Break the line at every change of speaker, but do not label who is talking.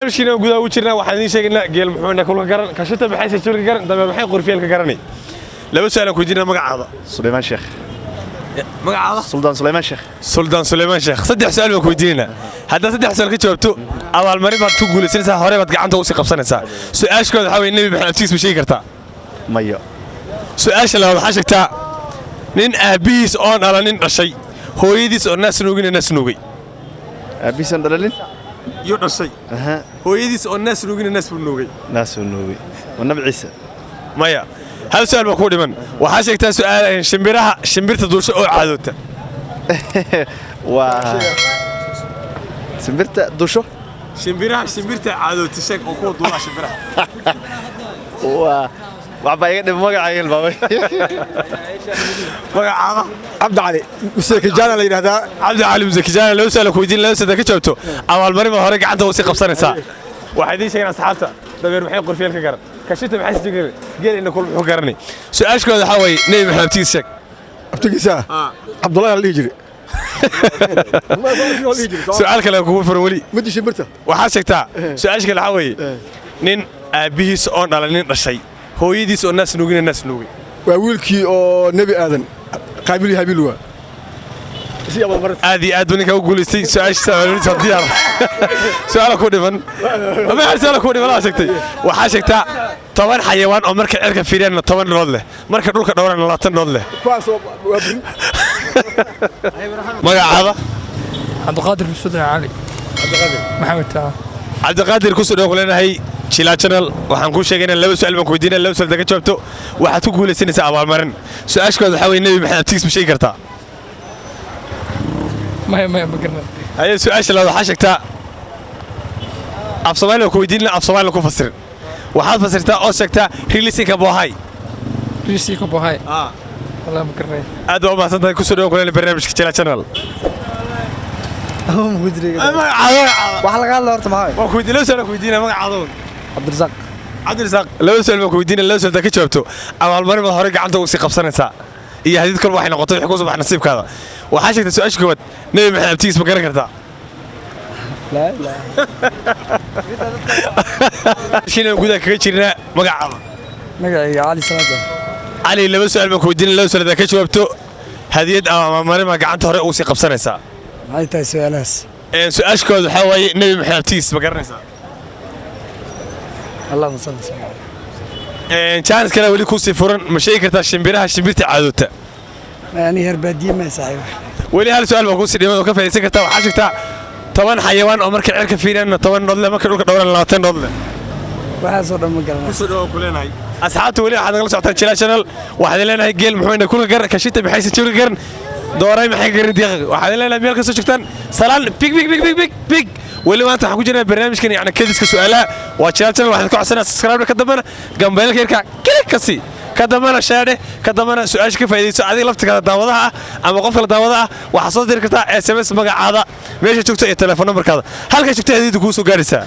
شينا gudaha u jirnaa waxaan idin sheegaynaa geel muxuuna kulka garan kashita maxay sajilka garan dameer maxay qorfeelka garanay laba su'aal ku jirnaa magacaada
سليمان شيخ
magacaada
سلطان سليمان شيخ
saddex su'aal baan ku weydiinaa hadda saddex su'aal ka jawaabto abaalmarin baad ku guulaysanaysaa hore baad gacanta u sii qabsanaysaa su'aashkooda waxa weeye nabi maxamed tiis ma sheegi kartaa
مايو
su'aasha labaad waxaa sheegtaa nin aabihiis oon dhalanin dhashay hooyadiis oo naas nuugay
أبيسن دلالين
iyo dhashay
أها
hooyadiis oo naas buu nuugay
ناس النوبي والنبي عيسى
maya hal su'aal baa ku dhiman waxaa sheegtaa su'aal shimbirta duusha oo caadowta
و سمبرتا دوشو
shimbirta caadowta sheeg oo kuwa duulaa shimbiraha
و وعبا يقدم مقعي البابا
magacaada
عبد علي مسكجانا اللي يرهدا
cabdi cali musakijaan loo su'aal ku weydiin laba saddex ka jawaabto abaalmarin baa hore gacanta u sii qabsanaysaa waxay idin sheegeen asxaabta dabeer maxay qorfeel ka garan kashita maxay si garan geel inna kul muxuu garanay su'aashkooda waxa weeye nabi maxamed tiis sheeg
افتكيسا عبد الله اللي يجري
su'aal kale kugu furan weli
مدي شمبرته
waxaa sheegtaa su'aasha kale waxa weeye nin aabihiis oon dhalanin dhashay hooyadiis oo naas nuugay
وويلكي او نبي ادم قابل هابيل وا سي ابو مرت
aad iyo aad buu ninka u guulaystay su'aasha diyaar su'aal ku dhiman ama su'aal ku dhiman la sheegtay waxaa sheegtaa 10 xayawaan oo marka cirka fiiriyaan 10 nood leh marka dhulka dhowraan 20 nood leh
كواسو وابري
magacaada
عبد القادر السوداني علي محمد تعال
عبد القادر ku soo dhaw leenahay Chila channel waxaan ku sheegaynaa laba su'aal baan ku weydiinaa laba su'aal ka jawaabto waxaad ku guulaysanaysaa abaalmarin su'aashkooda waxa weeye nabi maxamed tiis ma sheegi kartaa
ما بقرنا
هي su'aasha labaad waxaa sheegtaa af Soomaali ku weydiinaa af Soomaali ku fasir waxaad fasirtaa oo sheegtaa releasing bohay
ريسي كوبو هاي والله بقرنا
aad waa mahadsantahay ku soo dhaw kuleena barnaamijka Chila channel
هو مدري
magacaada
wax laga hadlo horta maxay
waan ku weydiinaa su'aal ku weydiinaa magacaada
Cabdirasaaq
Cabdirasaaq laba su'aal baan ku weydiinaa laba su'aal ka jawaabto abaalmarin baad hore gacanta u sii qabsanaysaa iyo hadid kale waxay noqotay wixii ku soo baxay nasiibkaada waxaa sheegtaa su'aasha koowaad nabi maxamed tiis ma garan kartaa
la la
shina gudaha kaga jirnaa magacaada
magacayga Ali Salaada
cali laba su'aal baan ku weydiinaa laba su'aal ka jawaabto hadiyad abaalmarin baa gacanta hore u sii qabsanaysaa
maxay tahay su'aalahaas
su'aashkooda waxa waaye nabi maxamed tiis ma garanaysaa
Allahumma salli sallam
chance kale weli ku sii furan ma sheegi kartaa shimbirta caadowta
yani herbaadiye ma saaxiib
weli hal su'aal baa ku sii dhiman oo ka faa'iideysan kartaa waxaa sheegtaa 10 xayawaan oo marka cirka fiiriyaan 10 nood leh marka dhulka dhowraan 20 nood leh
waxa soo dhan ma garanay
soo dhaw ku leenahay asxaabta weli waxaad nagala socotaan Chila channel waxaad leenahay geel muxuuna kulka garan kashita maxay si jiri garan dooray maxay garan diiq waxaad leenahay meel ka soo joogtaan salaan big weli maanta waxaan ku jirnaa barnaamijkan yani kediska su'aalaha waa Chila channel waxaad ku codsanaa subscribe ka dambana gambeelka yarka klik kasi ka dambana share ka dambana su'aasha ka faa'iideyso adiga laftiga daawadaha ama qofka daawadaha waxa soo diri kartaa SMS magacaada meesha joogto iyo telefoon numberkaada halka joogto hadii ku soo gaaraysaa